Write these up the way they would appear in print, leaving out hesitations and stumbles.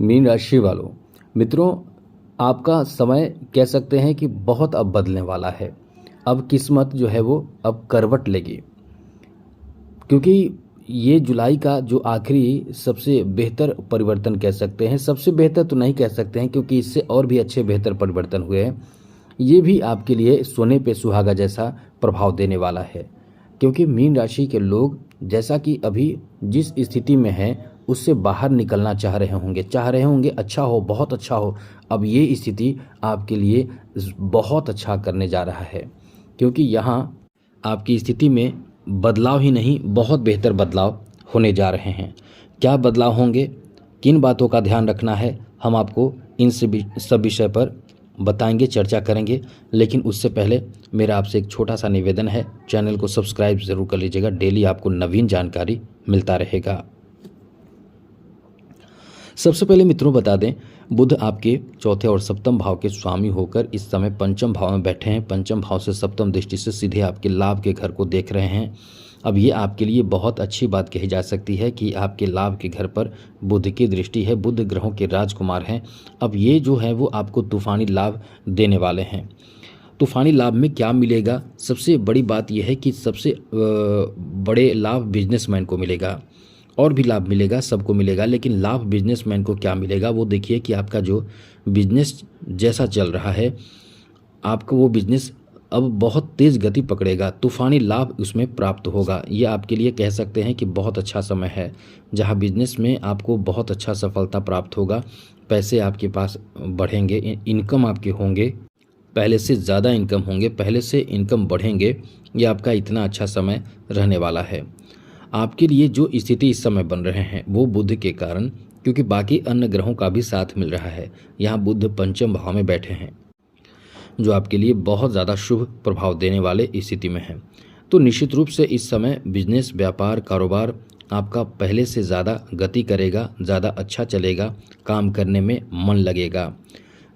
Mean राशि वालों, मित्रों, आपका समय कह सकते हैं कि बहुत अब बदलने वाला है। अब किस्मत जो है वो अब करवट लेगी, क्योंकि ये जुलाई का जो आखिरी सबसे बेहतर परिवर्तन कह सकते हैं, सबसे बेहतर तो नहीं कह सकते हैं क्योंकि इससे और भी अच्छे बेहतर परिवर्तन हुए हैं। ये भी आपके लिए सोने पे सुहागा जैसा प्रभाव देने वाला है, क्योंकि मीन राशि के लोग जैसा कि अभी जिस स्थिति में हैं उससे बाहर निकलना चाह रहे होंगे अच्छा हो, बहुत अच्छा हो। अब ये स्थिति आपके लिए बहुत अच्छा करने जा रहा है, क्योंकि यहाँ आपकी स्थिति में बदलाव ही नहीं, बहुत बेहतर बदलाव होने जा रहे हैं। क्या बदलाव होंगे, किन बातों का ध्यान रखना है, हम आपको इन सब विषय पर बताएंगे, चर्चा करेंगे। लेकिन उससे पहले मेरा आपसे एक छोटा सा निवेदन है, चैनल को सब्सक्राइब ज़रूर कर लीजिएगा। डेली आपको नवीन जानकारी मिलता रहेगा। सबसे पहले मित्रों बता दें, बुध आपके चौथे और सप्तम भाव के स्वामी होकर इस समय पंचम भाव में बैठे हैं। पंचम भाव से सप्तम दृष्टि से सीधे आपके लाभ के घर को देख रहे हैं। अब ये आपके लिए बहुत अच्छी बात कही जा सकती है कि आपके लाभ के घर पर बुध की दृष्टि है। बुध ग्रहों के राजकुमार हैं। अब ये जो है वो आपको तूफानी लाभ देने वाले हैं। तूफानी लाभ में क्या मिलेगा, सबसे बड़ी बात यह है कि सबसे बड़े लाभ बिजनेसमैन को मिलेगा, और भी लाभ मिलेगा, सबको मिलेगा, लेकिन लाभ बिजनेसमैन को क्या मिलेगा वो देखिए कि आपका जो बिजनेस जैसा चल रहा है, आपको वो बिजनेस अब बहुत तेज़ गति पकड़ेगा, तूफानी लाभ उसमें प्राप्त होगा। ये आपके लिए कह सकते हैं कि बहुत अच्छा समय है, जहाँ बिजनेस में आपको बहुत अच्छा सफलता प्राप्त होगा। पैसे आपके पास बढ़ेंगे, इनकम आपके होंगे, पहले से ज़्यादा इनकम होंगे, पहले से इनकम बढ़ेंगे। ये आपका इतना अच्छा समय रहने वाला है। आपके लिए जो स्थिति इस समय बन रहे हैं वो बुध के कारण, क्योंकि बाकी अन्य ग्रहों का भी साथ मिल रहा है। यहाँ बुध पंचम भाव में बैठे हैं, जो आपके लिए बहुत ज़्यादा शुभ प्रभाव देने वाले स्थिति में है। तो निश्चित रूप से इस समय बिजनेस, व्यापार, कारोबार आपका पहले से ज़्यादा गति करेगा, ज़्यादा अच्छा चलेगा, काम करने में मन लगेगा।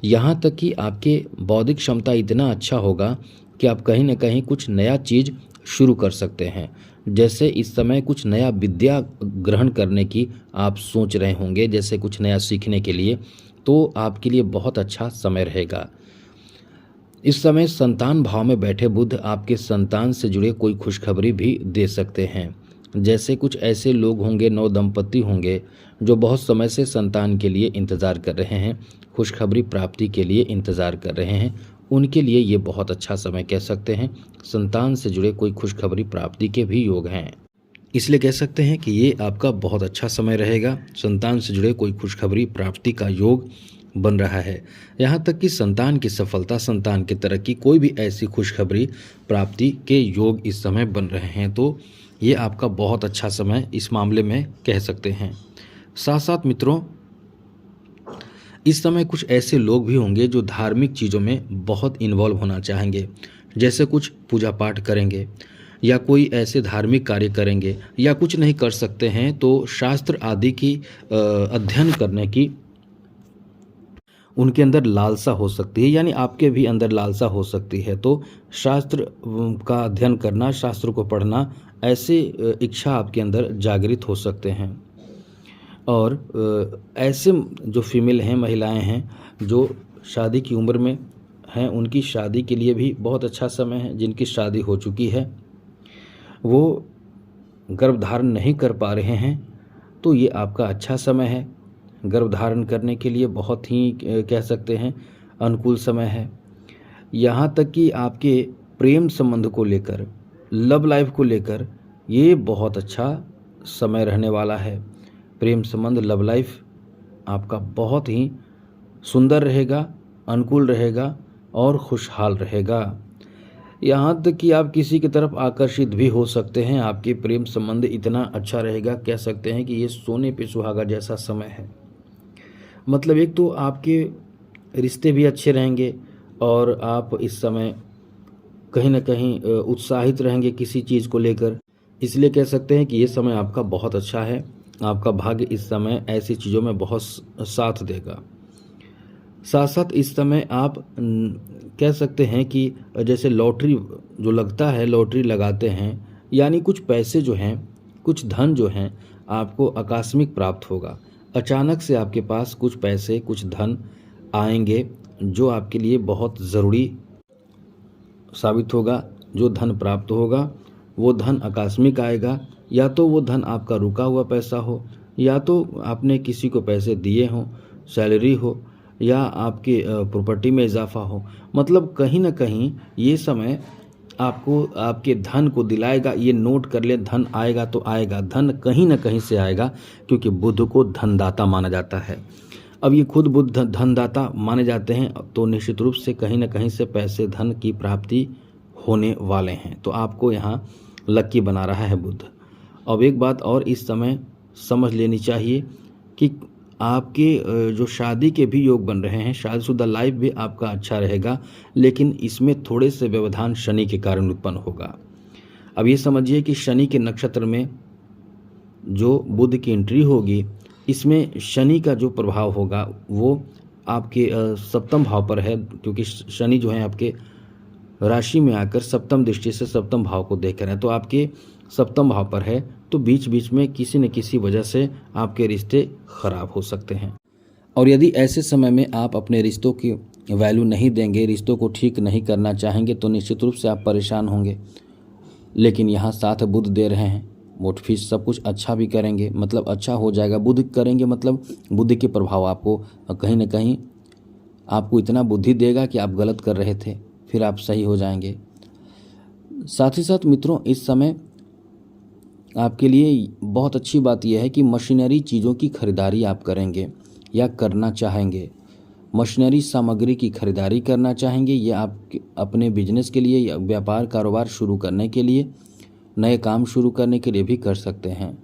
यहाँ तक कि आपके बौद्धिक क्षमता इतना अच्छा होगा कि आप कहीं ना कहीं कुछ नया चीज़ शुरू कर सकते हैं। जैसे इस समय कुछ नया विद्या ग्रहण करने की आप सोच रहे होंगे, जैसे कुछ नया सीखने के लिए, तो आपके लिए बहुत अच्छा समय रहेगा। इस समय संतान भाव में बैठे बुध आपके संतान से जुड़े कोई खुशखबरी भी दे सकते हैं। जैसे कुछ ऐसे लोग होंगे, नव दंपति होंगे, जो बहुत समय से संतान के लिए इंतज़ार कर रहे हैं, खुशखबरी प्राप्ति के लिए इंतज़ार कर रहे हैं, उनके लिए ये बहुत अच्छा समय कह सकते हैं। संतान से जुड़े कोई खुशखबरी प्राप्ति के भी योग हैं, इसलिए कह सकते हैं कि ये आपका बहुत अच्छा समय रहेगा। संतान से जुड़े कोई खुशखबरी प्राप्ति का योग बन रहा है। यहाँ तक कि संतान की सफलता, संतान की तरक्की, कोई भी ऐसी खुशखबरी प्राप्ति के योग इस समय बन रहे हैं। तो ये आपका बहुत अच्छा समय इस मामले में कह सकते हैं। साथ साथ मित्रों, इस समय कुछ ऐसे लोग भी होंगे जो धार्मिक चीज़ों में बहुत इन्वॉल्व होना चाहेंगे। जैसे कुछ पूजा पाठ करेंगे, या कोई ऐसे धार्मिक कार्य करेंगे, या कुछ नहीं कर सकते हैं तो शास्त्र आदि की अध्ययन करने की उनके अंदर लालसा हो सकती है, यानी आपके भी अंदर लालसा हो सकती है। तो शास्त्र का अध्ययन करना, शास्त्र को पढ़ना, ऐसे इच्छा आपके अंदर जागृत हो सकते हैं। और ऐसे जो फीमेल हैं, महिलाएं हैं जो शादी की उम्र में हैं, उनकी शादी के लिए भी बहुत अच्छा समय है। जिनकी शादी हो चुकी है वो गर्भधारण नहीं कर पा रहे हैं, तो ये आपका अच्छा समय है। गर्भधारण करने के लिए बहुत ही कह सकते हैं अनुकूल समय है। यहाँ तक कि आपके प्रेम संबंध को लेकर, लव लाइफ को लेकर ये बहुत अच्छा समय रहने वाला है। प्रेम संबंध, लव लाइफ आपका बहुत ही सुंदर रहेगा, अनुकूल रहेगा और खुशहाल रहेगा। यहाँ तक कि आप किसी की तरफ आकर्षित भी हो सकते हैं। आपके प्रेम संबंध इतना अच्छा रहेगा, कह सकते हैं कि ये सोने पे सुहागा जैसा समय है। मतलब एक तो आपके रिश्ते भी अच्छे रहेंगे और आप इस समय कहीं ना कहीं उत्साहित रहेंगे किसी चीज़ को लेकर। इसलिए कह सकते हैं कि ये समय आपका बहुत अच्छा है। आपका भाग्य इस समय ऐसी चीज़ों में बहुत साथ देगा। साथ साथ इस समय आप कह सकते हैं कि जैसे लॉटरी जो लगता है, लॉटरी लगाते हैं, यानी कुछ पैसे जो हैं, कुछ धन जो हैं आपको आकस्मिक प्राप्त होगा। अचानक से आपके पास कुछ पैसे, कुछ धन आएंगे जो आपके लिए बहुत ज़रूरी साबित होगा। जो धन प्राप्त होगा वो धन आकस्मिक आएगा, या तो वो धन आपका रुका हुआ पैसा हो, या तो आपने किसी को पैसे दिए हों, सैलरी हो, या आपके प्रॉपर्टी में इजाफा हो। मतलब कहीं ना कहीं ये समय आपको आपके धन को दिलाएगा। ये नोट कर ले, धन आएगा तो आएगा, धन कहीं ना कहीं से आएगा, क्योंकि बुध को धनदाता माना जाता है। अब ये खुद बुध धनदाता माने जाते हैं, तो निश्चित रूप से कहीं ना कहीं से पैसे, धन की प्राप्ति होने वाले हैं। तो आपको यहाँ लक्की बना रहा है बुध। अब एक बात और इस समय समझ लेनी चाहिए कि आपके जो शादी के भी योग बन रहे हैं, शादीशुदा लाइफ भी आपका अच्छा रहेगा, लेकिन इसमें थोड़े से व्यवधान शनि के कारण उत्पन्न होगा। अब ये समझिए कि शनि के नक्षत्र में जो बुध की एंट्री होगी, इसमें शनि का जो प्रभाव होगा वो आपके सप्तम भाव पर है, क्योंकि शनि जो है आपके राशि में आकर सप्तम दृष्टि से सप्तम भाव को देख रहे हैं, तो आपके सप्तम भाव पर है। तो बीच बीच में किसी न किसी वजह से आपके रिश्ते खराब हो सकते हैं। और यदि ऐसे समय में आप अपने रिश्तों की वैल्यू नहीं देंगे, रिश्तों को ठीक नहीं करना चाहेंगे, तो निश्चित रूप से आप परेशान होंगे। लेकिन यहाँ साथ बुध दे रहे हैं, मोट फीस सब कुछ अच्छा भी करेंगे, मतलब अच्छा हो जाएगा। बुध करेंगे मतलब बुद्धि के प्रभाव आपको कहीं ना कहीं आपको इतना बुद्धि देगा कि आप गलत कर रहे थे, फिर आप सही हो जाएंगे। साथ ही साथ मित्रों, इस समय आपके लिए बहुत अच्छी बात यह है कि मशीनरी चीज़ों की खरीदारी आप करेंगे या करना चाहेंगे। मशीनरी सामग्री की खरीदारी करना चाहेंगे, ये आप अपने बिजनेस के लिए या व्यापार कारोबार शुरू करने के लिए, नए काम शुरू करने के लिए भी कर सकते हैं।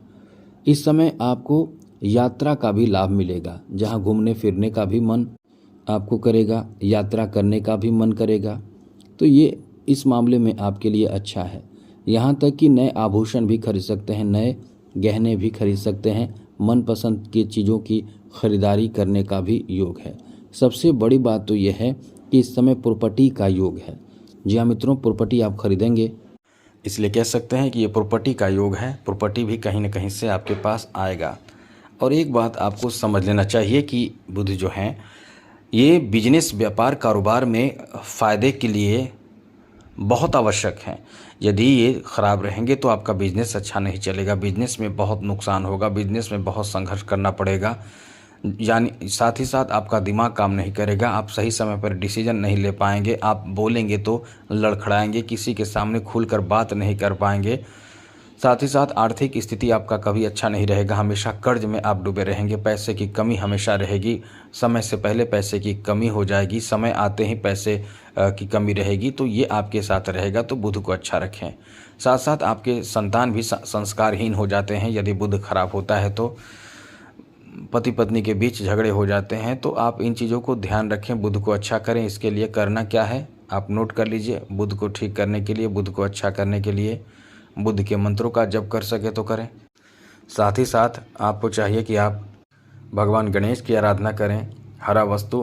इस समय आपको यात्रा का भी लाभ मिलेगा, जहां घूमने फिरने का भी मन आपको करेगा, यात्रा करने का भी मन करेगा। तो ये इस मामले में आपके लिए अच्छा है। यहाँ तक कि नए आभूषण भी खरीद सकते हैं, नए गहने भी खरीद सकते हैं, मनपसंद की चीज़ों की खरीदारी करने का भी योग है। सबसे बड़ी बात तो यह है कि इस समय प्रॉपर्टी का योग है। जी हाँ मित्रों, प्रॉपर्टी आप खरीदेंगे, इसलिए कह सकते हैं कि ये प्रॉपर्टी का योग है। प्रॉपर्टी भी कहीं ना कहीं से आपके पास आएगा। और एक बात आपको समझ लेना चाहिए कि बुध जो हैं ये बिजनेस, व्यापार, कारोबार में फ़ायदे के लिए बहुत आवश्यक हैं। यदि ये ख़राब रहेंगे तो आपका बिजनेस अच्छा नहीं चलेगा, बिजनेस में बहुत नुकसान होगा, बिजनेस में बहुत संघर्ष करना पड़ेगा। यानी साथ ही साथ आपका दिमाग काम नहीं करेगा, आप सही समय पर डिसीजन नहीं ले पाएंगे, आप बोलेंगे तो लड़खड़ाएंगे, किसी के सामने खुलकर बात नहीं कर पाएंगे। साथ ही साथ आर्थिक स्थिति आपका कभी अच्छा नहीं रहेगा, हमेशा कर्ज में आप डूबे रहेंगे, पैसे की कमी हमेशा रहेगी, समय से पहले पैसे की कमी हो जाएगी, समय आते ही पैसे की कमी रहेगी। तो ये आपके साथ रहेगा, तो बुध को अच्छा रखें। साथ साथ आपके संतान भी संस्कारहीन हो जाते हैं, यदि बुध खराब होता है तो पति पत्नी के बीच झगड़े हो जाते हैं। तो आप इन चीज़ों को ध्यान रखें, बुध को अच्छा करें। इसके लिए करना क्या है आप नोट कर लीजिए। बुध को ठीक करने के लिए, बुध को अच्छा करने के लिए बुध के मंत्रों का जप कर सके तो करें। साथ ही साथ आपको चाहिए कि आप भगवान गणेश की आराधना करें, हरा वस्तु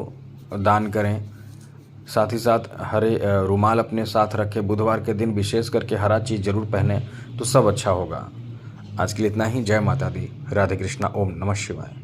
दान करें। साथ ही साथ हरे रुमाल अपने साथ रखें। बुधवार के दिन विशेष करके हरा चीज़ जरूर पहने, तो सब अच्छा होगा। आज के लिए इतना ही। जय माता दी। राधे कृष्णा। ओम नमः शिवाय।